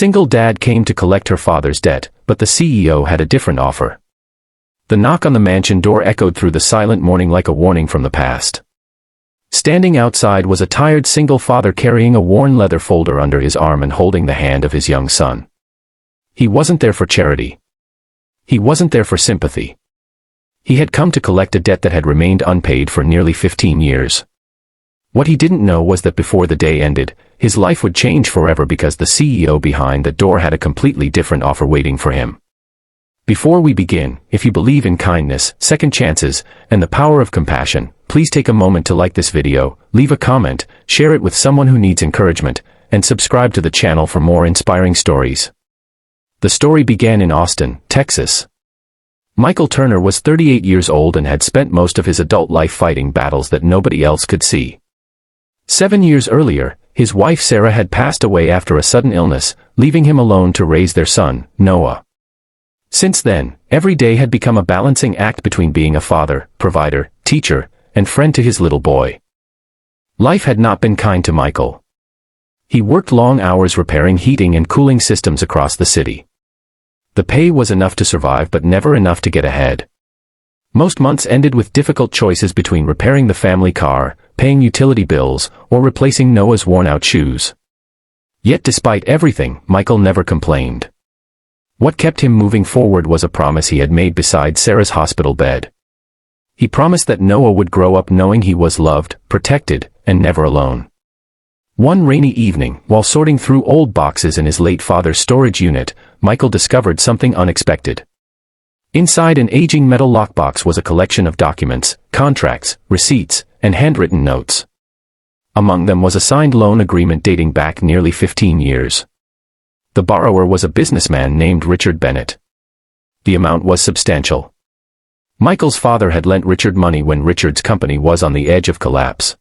single dad came to collect her father's debt, but the CEO had a different offer. The knock on the mansion door echoed through the silent morning like a warning from the past. Standing outside was a tired single father carrying a worn leather folder under his arm and holding the hand of his young son. He wasn't there for charity. He wasn't there for sympathy. He had come to collect a debt that had remained unpaid for nearly 15 years. What he didn't know was that before the day ended, his life would change forever because the CEO behind the door had a completely different offer waiting for him. Before we begin, if you believe in kindness, second chances, and the power of compassion, please take a moment to like this video, leave a comment, share it with someone who needs encouragement, and subscribe to the channel for more inspiring stories. The story began in Austin, Texas. Michael Turner was 38 years old and had spent most of his adult life fighting battles that nobody else could see. 7 years earlier, his wife Sarah had passed away after a sudden illness, leaving him alone to raise their son, Noah. Since then, every day had become a balancing act between being a father, provider, teacher, and friend to his little boy. Life had not been kind to Michael. He worked long hours repairing heating and cooling systems across the city. The pay was enough to survive but never enough to get ahead. Most months ended with difficult choices between repairing the family car, paying utility bills, or replacing Noah's worn-out shoes. Yet despite everything, Michael never complained. What kept him moving forward was a promise he had made beside Sarah's hospital bed. He promised that Noah would grow up knowing he was loved, protected, and never alone. One rainy evening, while sorting through old boxes in his late father's storage unit, Michael discovered something unexpected. Inside an aging metal lockbox was a collection of documents, contracts, receipts, and handwritten notes. Among them was a signed loan agreement dating back nearly 15 years. The borrower was a businessman named Richard Bennett. The amount was substantial. Michael's father had lent Richard money when Richard's company was on the edge of collapse.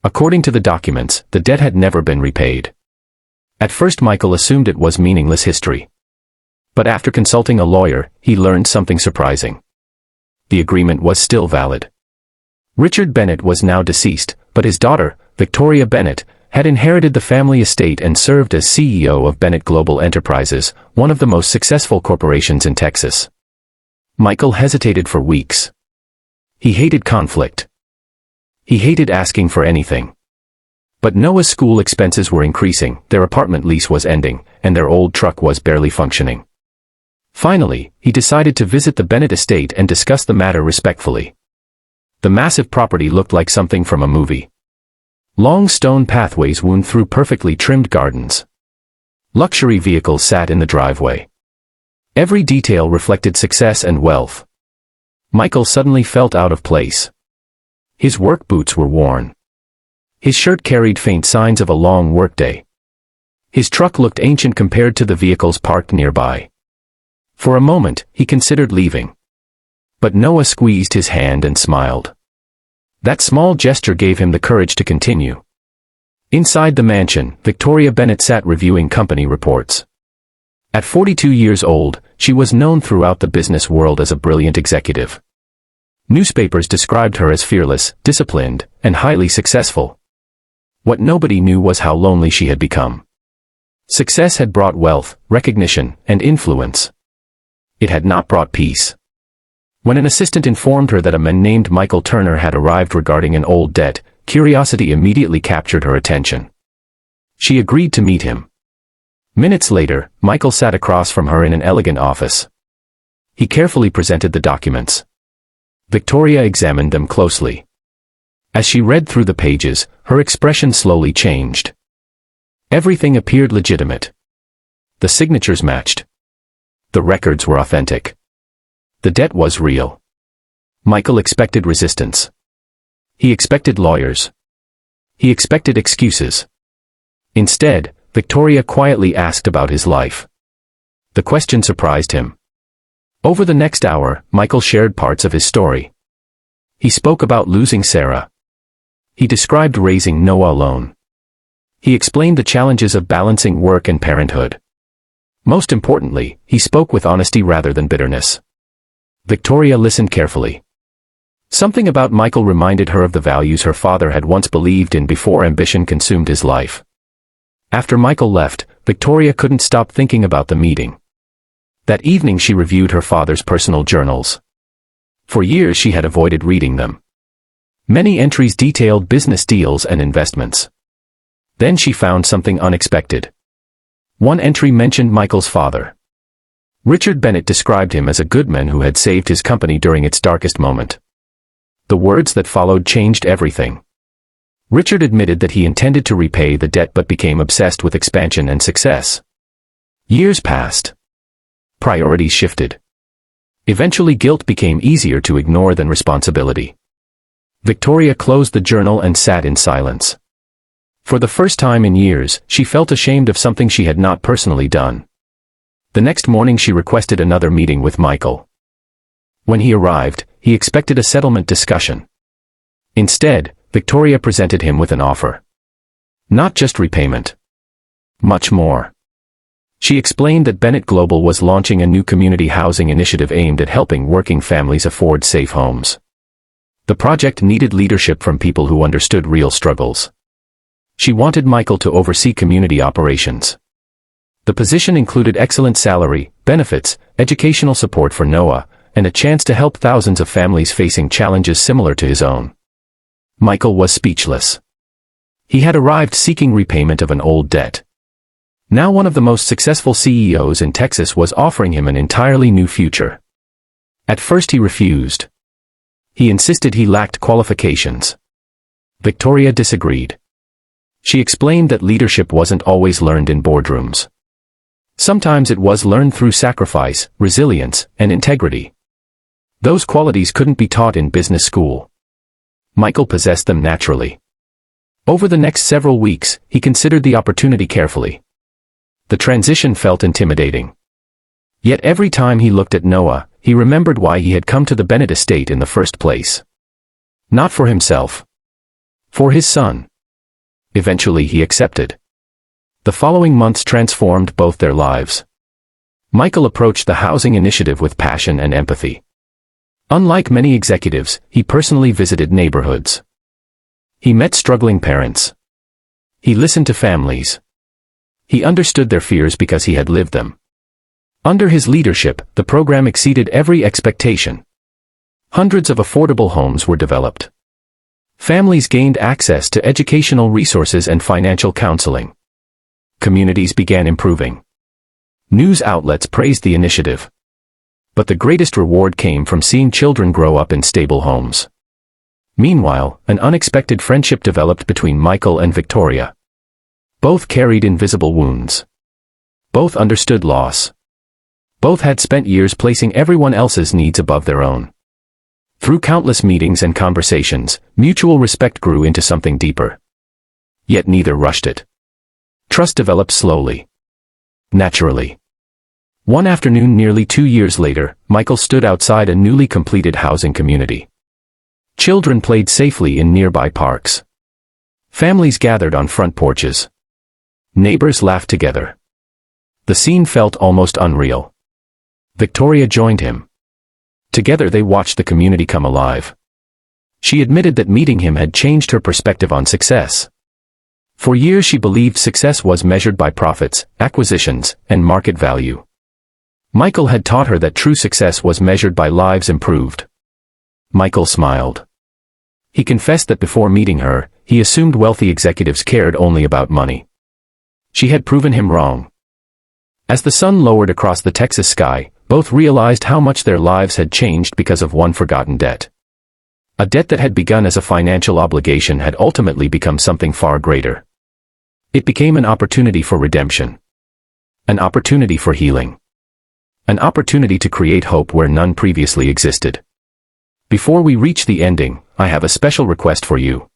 According to the documents, the debt had never been repaid. At first Michael assumed it was meaningless history. But after consulting a lawyer, he learned something surprising. The agreement was still valid. Richard Bennett was now deceased, but his daughter, Victoria Bennett, had inherited the family estate and served as CEO of Bennett Global Enterprises, one of the most successful corporations in Texas. Michael hesitated for weeks. He hated conflict. He hated asking for anything. But Noah's school expenses were increasing, their apartment lease was ending, and their old truck was barely functioning. Finally, he decided to visit the Bennett estate and discuss the matter respectfully. The massive property looked like something from a movie. Long stone pathways wound through perfectly trimmed gardens. Luxury vehicles sat in the driveway. Every detail reflected success and wealth. Michael suddenly felt out of place. His work boots were worn. His shirt carried faint signs of a long workday. His truck looked ancient compared to the vehicles parked nearby. For a moment, he considered leaving. But Noah squeezed his hand and smiled. That small gesture gave him the courage to continue. Inside the mansion, Victoria Bennett sat reviewing company reports. At 42 years old, she was known throughout the business world as a brilliant executive. Newspapers described her as fearless, disciplined, and highly successful. What nobody knew was how lonely she had become. Success had brought wealth, recognition, and influence. It had not brought peace. When an assistant informed her that a man named Michael Turner had arrived regarding an old debt, curiosity immediately captured her attention. She agreed to meet him. Minutes later, Michael sat across from her in an elegant office. He carefully presented the documents. Victoria examined them closely. As she read through the pages, her expression slowly changed. Everything appeared legitimate. The signatures matched. The records were authentic. The debt was real. Michael expected resistance. He expected lawyers. He expected excuses. Instead, Victoria quietly asked about his life. The question surprised him. Over the next hour, Michael shared parts of his story. He spoke about losing Sarah. He described raising Noah alone. He explained the challenges of balancing work and parenthood. Most importantly, he spoke with honesty rather than bitterness. Victoria listened carefully. Something about Michael reminded her of the values her father had once believed in before ambition consumed his life. After Michael left, Victoria couldn't stop thinking about the meeting. That evening she reviewed her father's personal journals. For years she had avoided reading them. Many entries detailed business deals and investments. Then she found something unexpected. One entry mentioned Michael's father. Richard Bennett described him as a good man who had saved his company during its darkest moment. The words that followed changed everything. Richard admitted that he intended to repay the debt but became obsessed with expansion and success. Years passed. Priorities shifted. Eventually guilt became easier to ignore than responsibility. Victoria closed the journal and sat in silence. For the first time in years, she felt ashamed of something she had not personally done. The next morning she requested another meeting with Michael. When he arrived, he expected a settlement discussion. Instead, Victoria presented him with an offer. Not just repayment. Much more. She explained that Bennett Global was launching a new community housing initiative aimed at helping working families afford safe homes. The project needed leadership from people who understood real struggles. She wanted Michael to oversee community operations. The position included excellent salary, benefits, educational support for Noah, and a chance to help thousands of families facing challenges similar to his own. Michael was speechless. He had arrived seeking repayment of an old debt. Now one of the most successful CEOs in Texas was offering him an entirely new future. At first he refused. He insisted he lacked qualifications. Victoria disagreed. She explained that leadership wasn't always learned in boardrooms. Sometimes it was learned through sacrifice, resilience, and integrity. Those qualities couldn't be taught in business school. Michael possessed them naturally. Over the next several weeks, he considered the opportunity carefully. The transition felt intimidating. Yet every time he looked at Noah, he remembered why he had come to the Bennett estate in the first place. Not for himself. For his son. Eventually he accepted. The following months transformed both their lives. Michael approached the housing initiative with passion and empathy. Unlike many executives, he personally visited neighborhoods. He met struggling parents. He listened to families. He understood their fears because he had lived them. Under his leadership, the program exceeded every expectation. Hundreds of affordable homes were developed. Families gained access to educational resources and financial counseling. Communities began improving. News outlets praised the initiative. But the greatest reward came from seeing children grow up in stable homes. Meanwhile, an unexpected friendship developed between Michael and Victoria. Both carried invisible wounds. Both understood loss. Both had spent years placing everyone else's needs above their own. Through countless meetings and conversations, mutual respect grew into something deeper. Yet neither rushed it. Trust developed slowly. Naturally. One afternoon nearly 2 years later, Michael stood outside a newly completed housing community. Children played safely in nearby parks. Families gathered on front porches. Neighbors laughed together. The scene felt almost unreal. Victoria joined him. Together they watched the community come alive. She admitted that meeting him had changed her perspective on success. For years she believed success was measured by profits, acquisitions, and market value. Michael had taught her that true success was measured by lives improved. Michael smiled. He confessed that before meeting her, he assumed wealthy executives cared only about money. She had proven him wrong. As the sun lowered across the Texas sky, both realized how much their lives had changed because of one forgotten debt. A debt that had begun as a financial obligation had ultimately become something far greater. It became an opportunity for redemption. An opportunity for healing. An opportunity to create hope where none previously existed. Before we reach the ending, I have a special request for you.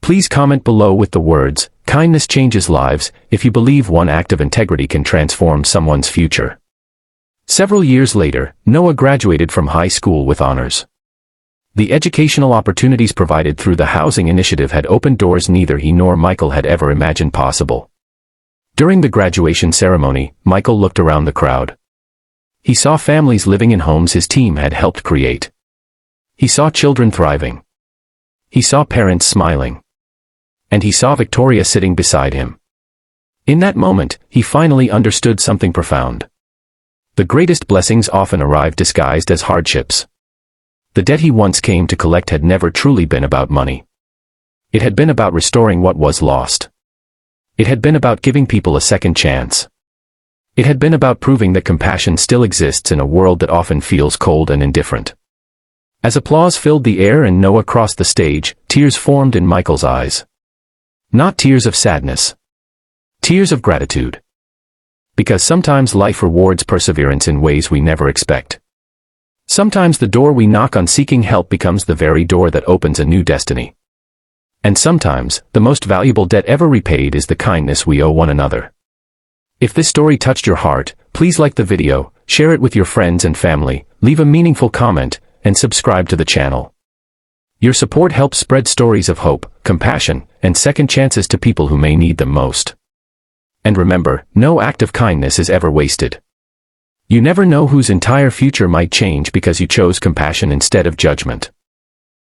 Please comment below with the words, "Kindness changes lives," if you believe one act of integrity can transform someone's future. Several years later, Noah graduated from high school with honors. The educational opportunities provided through the housing initiative had opened doors neither he nor Michael had ever imagined possible. During the graduation ceremony, Michael looked around the crowd. He saw families living in homes his team had helped create. He saw children thriving. He saw parents smiling. And he saw Victoria sitting beside him. In that moment, he finally understood something profound. The greatest blessings often arrive disguised as hardships. The debt he once came to collect had never truly been about money. It had been about restoring what was lost. It had been about giving people a second chance. It had been about proving that compassion still exists in a world that often feels cold and indifferent. As applause filled the air and Noah crossed the stage, tears formed in Michael's eyes. Not tears of sadness. Tears of gratitude. Because sometimes life rewards perseverance in ways we never expect. Sometimes the door we knock on seeking help becomes the very door that opens a new destiny. And sometimes, the most valuable debt ever repaid is the kindness we owe one another. If this story touched your heart, please like the video, share it with your friends and family, leave a meaningful comment, and subscribe to the channel. Your support helps spread stories of hope, compassion, and second chances to people who may need them most. And remember, no act of kindness is ever wasted. You never know whose entire future might change because you chose compassion instead of judgment.